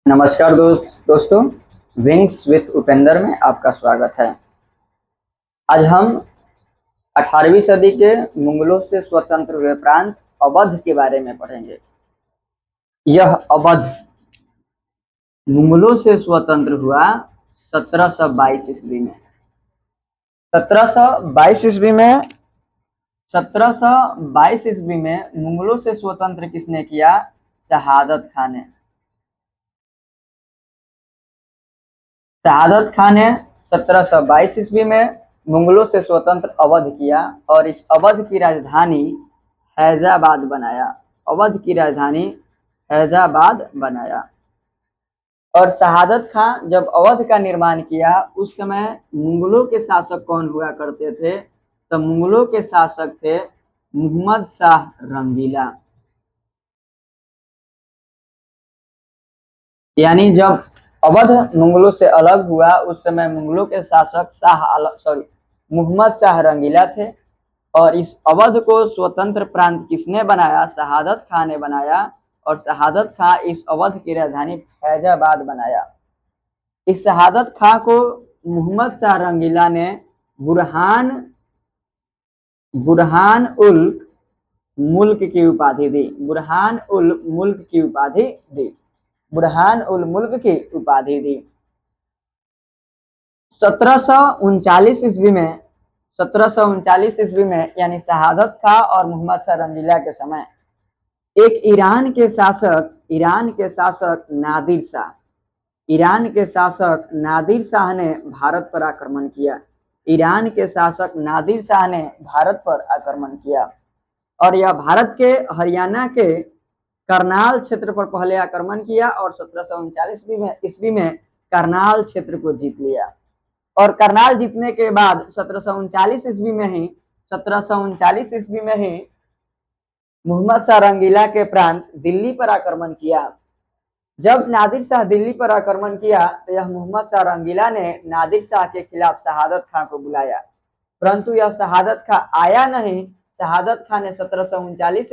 नमस्कार दोस्तों। Wings with Upendra में आपका स्वागत है। आज हम 18वीं सदी के मुगलों से स्वतंत्र हुए प्रांत अवध के बारे में पढ़ेंगे। यह अवध मुगलों से स्वतंत्र हुआ 1722 ईस्वी में। 1722 ईस्वी में 1722 ईस्वी में मुगलों से स्वतंत्र किसने किया? शहादत खान ने। शहादत खान ने 1722 ईस्वी में मुगलों से स्वतंत्र अवध किया और इस अवध की राजधानी फैजाबाद बनाया। अवध की राजधानी फैजाबाद बनाया। और शहादत खान जब अवध का निर्माण किया उस समय मुगलों के शासक कौन हुआ करते थे? तो मुगलों के शासक थे मुहम्मद शाह रंगीला। यानी जब अवध मुगलों से अलग हुआ उस समय मुगलों के शासक मुहम्मद शाह रंगीला थे। और इस अवध को स्वतंत्र प्रांत किसने बनाया? शहादत खान ने बनाया। और शहादत खान इस अवध की राजधानी फैजाबाद बनाया। इस शहादत खान को मुहम्मद शाह रंगीला ने बुरहान उल मुल्क की उपाधि दी। बुरहान उल मुल्क की उपाधि दी। बुरहान उल मुल्क की उपाधि दी। 1739 ईस्वी में 1739 ईस्वी में यानी शहादत खान और मुहम्मद शाह रंगीला के समय एक ईरान के शासक नादिर शाह ने भारत पर आक्रमण किया। ईरान के शासक नादिर शाह ने भारत पर आक्रमण किया और यह भारत के हरियाणा के करनाल क्षेत्र पर पहले आक्रमण किया और 1739 ईस्वी में करनाल क्षेत्र को जीत लिया। और करनाल जीतने के बाद 1739 ईस्वी में ही मुहम्मद शाह रंगीला के प्रांत दिल्ली पर आक्रमण किया। जब नादिर शाह दिल्ली पर आक्रमण किया तो यह मुहम्मद शाह रंगीला ने नादिर शाह के खिलाफ शहादत खान को बुलाया, परंतु यह शहादत खान आया नहीं। शहादत खान ने 1739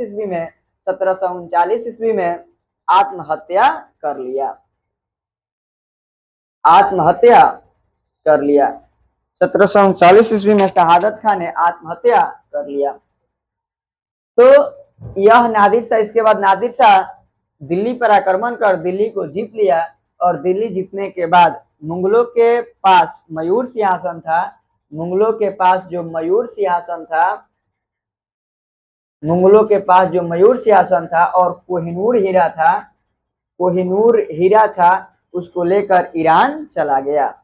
ईस्वी में आत्महत्या कर लिया। 1739 ईस्वी में शहादत खान ने आत्महत्या कर लिया। तो यह नादिर शाह, इसके बाद नादिर शाह दिल्ली पर आक्रमण कर दिल्ली को जीत लिया। और दिल्ली जीतने के बाद मुगलों के पास मयूर सिंहासन था। मुगलों के पास जो मयूर सिंहासन था और कोहिनूर हीरा था, उसको लेकर ईरान चला गया।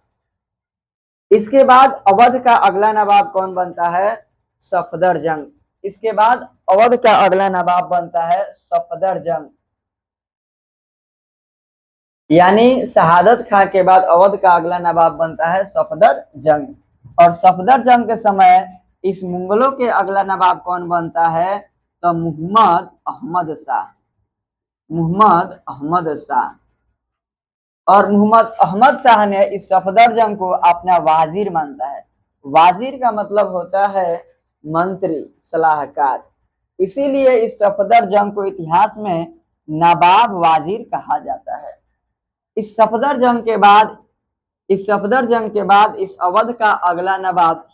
इसके बाद अवध का अगला नवाब कौन बनता है? सफदरजंग। इसके बाद अवध का अगला नवाब बनता है सफदरजंग। यानी शहादत खान के बाद अवध का अगला नवाब बनता है सफदरजंग। और सफदरजंग के समय इस मुगलों के अगला नवाब कौन बनता है? तो मुहम्मद अहमद शाह। और मुहम्मद अहमद शाह ने इस सफदरजंग को अपना वाजिर मानता है। वाजिर का मतलब होता है मंत्री, सलाहकार। इसीलिए इस सफदरजंग को इतिहास में नवाब वाजिर कहा जाता है। इस सफदरजंग के बाद इस अवध का अगला नवाब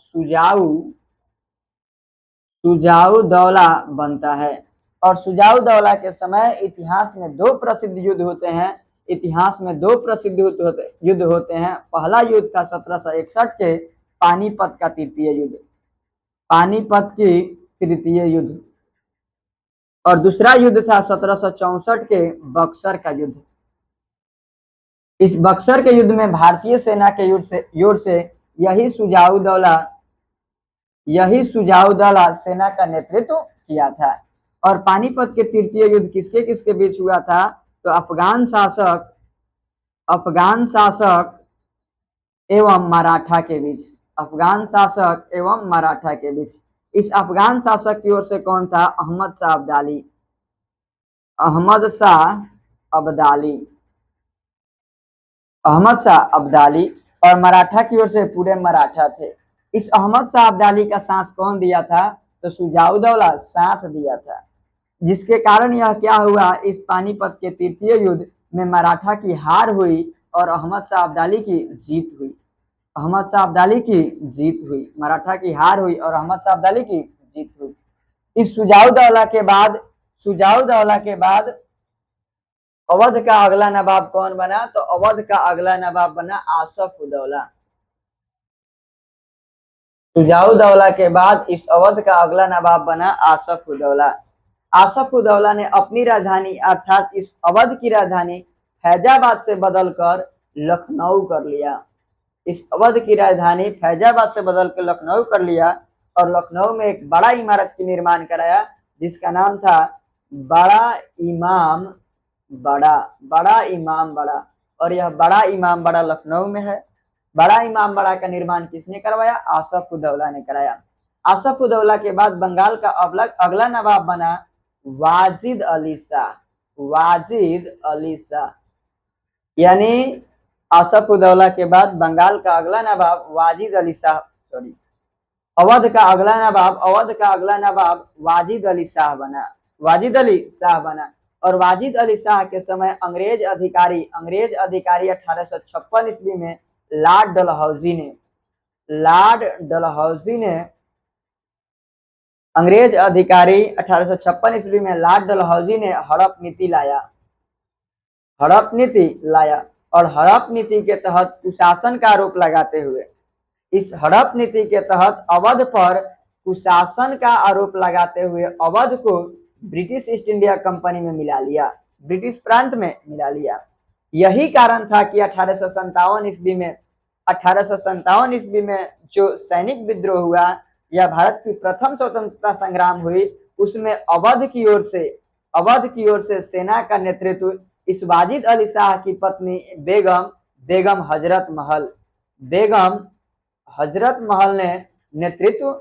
सुजाऊ दौला बनता है। और सुजाऊ दौला के समय इतिहास में दो प्रसिद्ध युद्ध होते हैं। पहला युद्ध था 1761 के पानीपत का तृतीय युद्ध। और दूसरा युद्ध था 1764 के बक्सर का युद्ध। इस बक्सर के युद्ध में भारतीय सेना के योर से यही सुजाऊ दौला सेना का नेतृत्व किया था। और पानीपत के तृतीय युद्ध किसके बीच हुआ था? तो अफगान शासक एवं मराठा के बीच। इस अफगान शासक की ओर से कौन था? अहमद शाह अब्दाली। और मराठा की ओर से पूरे मराठा थे। इस अहमद शाह अब्दाली का साथ कौन दिया था? तो सुजाऊ दौला साथ दिया था। जिसके कारण यह क्या हुआ, इस पानीपत के तृतीय युद्ध में मराठा की हार हुई और अहमद शाह अब्दाली की जीत हुई। अहमद शाह अब्दाली की जीत हुई, मराठा की हार हुई और अहमद शाह अब्दाली की जीत हुई। इस सुजाऊ दौला के बाद अवध का अगला नवाब कौन बना, तो अवध का अगला नवाब बना आसफ उदौला। सुजाऊ दौला के बाद इस अवध का अगला नवाब बना आसफ उदौला। आसफ उदौला ने अपनी राजधानी अर्थात इस अवध की राजधानी फैजाबाद से बदलकर लखनऊ कर लिया। इस अवध की राजधानी फैजाबाद से बदल कर लखनऊ कर लिया और लखनऊ में एक बड़ा इमारत की निर्माण कराया जिसका नाम था बड़ा इमाम बड़ा। और यह बड़ा इमाम बड़ा लखनऊ में है। बड़ा इमाम बड़ा का निर्माण किसने करवाया, आसफ उदौला ने कराया। आसफ उदौला के बाद बंगाल का अगला नवाब बना वाजिद अली शाह। वाजिद अली शाह यानी आसफ उदौला के बाद बंगाल का अगला नवाब वाजिद अली शाह, अवध का अगला नवाब वाजिद अली शाह बना। और वाजिद अली शाह के समय अंग्रेज अधिकारी 1856 ईस्वी में लॉर्ड डलहौजी ने अंग्रेज अधिकारी 1856 ईस्वी में लॉर्ड डलहौजी ने हड़प नीति लाया और हड़प नीति के तहत कुशासन का आरोप लगाते हुए, इस हड़प नीति के तहत अवध पर कुशासन का आरोप लगाते हुए अवध को ब्रिटिश ईस्ट इंडिया कंपनी में मिला लिया, ब्रिटिश प्रांत में मिला लिया। यही कारण था कि 1857 ईस्वी में जो सैनिक विद्रोह हुआ या भारत की प्रथम स्वतंत्रता संग्राम हुई, उसमें अवध की ओर से सेना का नेतृत्व इस वाजिद अली शाह की पत्नी बेगम हजरत महल ने नेतृत्व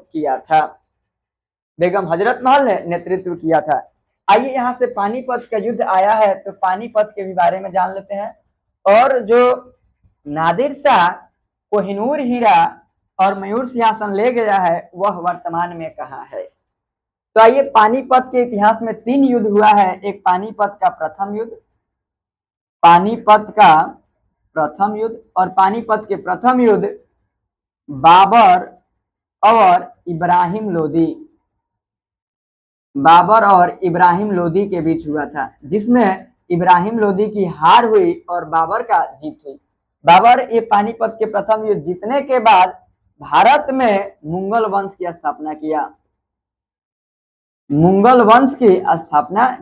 किया था। आइए यहाँ से पानीपत का युद्ध आया है तो पानीपत के भी बारे में जान लेते हैं। और जो नादिर शाह कोहिनूर हीरा और मयूर सिंहासन ले गया है वह वर्तमान में कहाँ है। तो आइए, पानीपत के इतिहास में 3 युद्ध हुआ है। एक पानीपत का प्रथम युद्ध और पानीपत के प्रथम युद्ध बाबर और इब्राहिम लोदी के बीच हुआ था, जिसमें इब्राहिम लोदी की हार हुई और बाबर का जीत हुई। बाबर ये पानीपत के प्रथम युद्ध जीतने के बाद भारत में मुगल वंश की स्थापना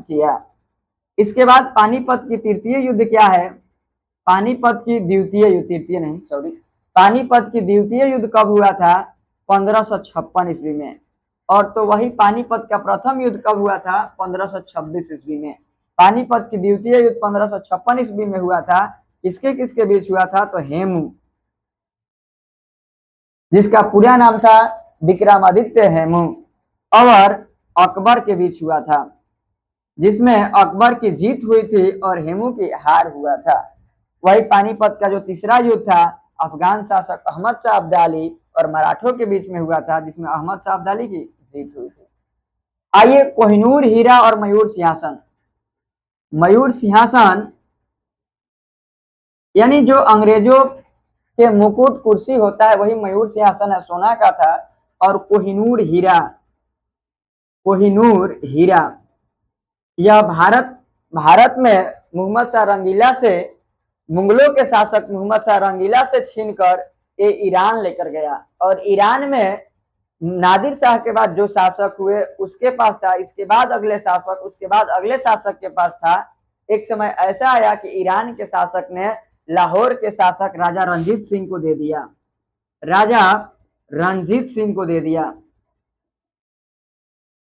किया। इसके बाद पानीपत की तृतीय युद्ध क्या है, पानीपत की द्वितीय युद्ध कब हुआ था, 1556 ईस्वी में। और तो वही पानीपत का प्रथम युद्ध कब हुआ था, 1526 ईस्वी में। पानीपत की द्वितीय युद्ध 1556 ईस्वी में हुआ था। किसके बीच हुआ था, तो हेमू, जिसका पूरा नाम था विक्रमादित्य हेमू, और अकबर के बीच हुआ था, जिसमें अकबर की जीत हुई थी और हेमू की हार हुआ था। वही पानीपत का जो तीसरा युद्ध था अफगान शासक अहमद शाह अब्दाली और मराठों के बीच में हुआ था, जिसमें अहमद शाह अब्दाली की जीत हुई थी। आइए, कोहिनूर हीरा और मयूर सिंहासन यानी जो अंग्रेजों के मुकुट कुर्सी होता है वही मयूर सिंहासन है, सोना का था। और कोहिनूर हीरा यह भारत में मुगलों के शासक मोहम्मद शाह रंगीला से छीनकर ये ईरान लेकर गया। और ईरान में नादिर शाह के बाद जो शासक हुए उसके पास था, इसके बाद अगले शासक के पास था। एक समय ऐसा आया कि ईरान के शासक ने लाहौर के शासक राजा रंजीत सिंह को दे दिया।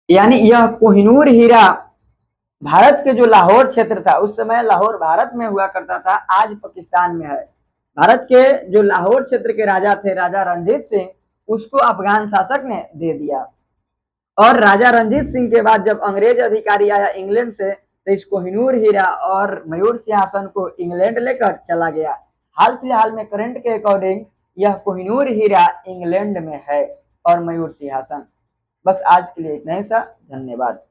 यानी यह कोहिनूर हीरा भारत के जो लाहौर क्षेत्र था, उस समय लाहौर भारत में हुआ करता था, आज पाकिस्तान में है। भारत के जो लाहौर क्षेत्र के राजा थे, राजा रंजीत सिंह, उसको अफगान शासक ने दे दिया। और राजा रंजीत सिंह के बाद जब अंग्रेज अधिकारी आया इंग्लैंड से, तो इस कोहिनूर हीरा और मयूर सिंहासन को इंग्लैंड लेकर चला गया। हाल फिलहाल में करंट के अकॉर्डिंग यह कोहिनूर हीरा इंग्लैंड में है और मयूर सिंहासन। बस आज के लिए इतना ही सा, धन्यवाद।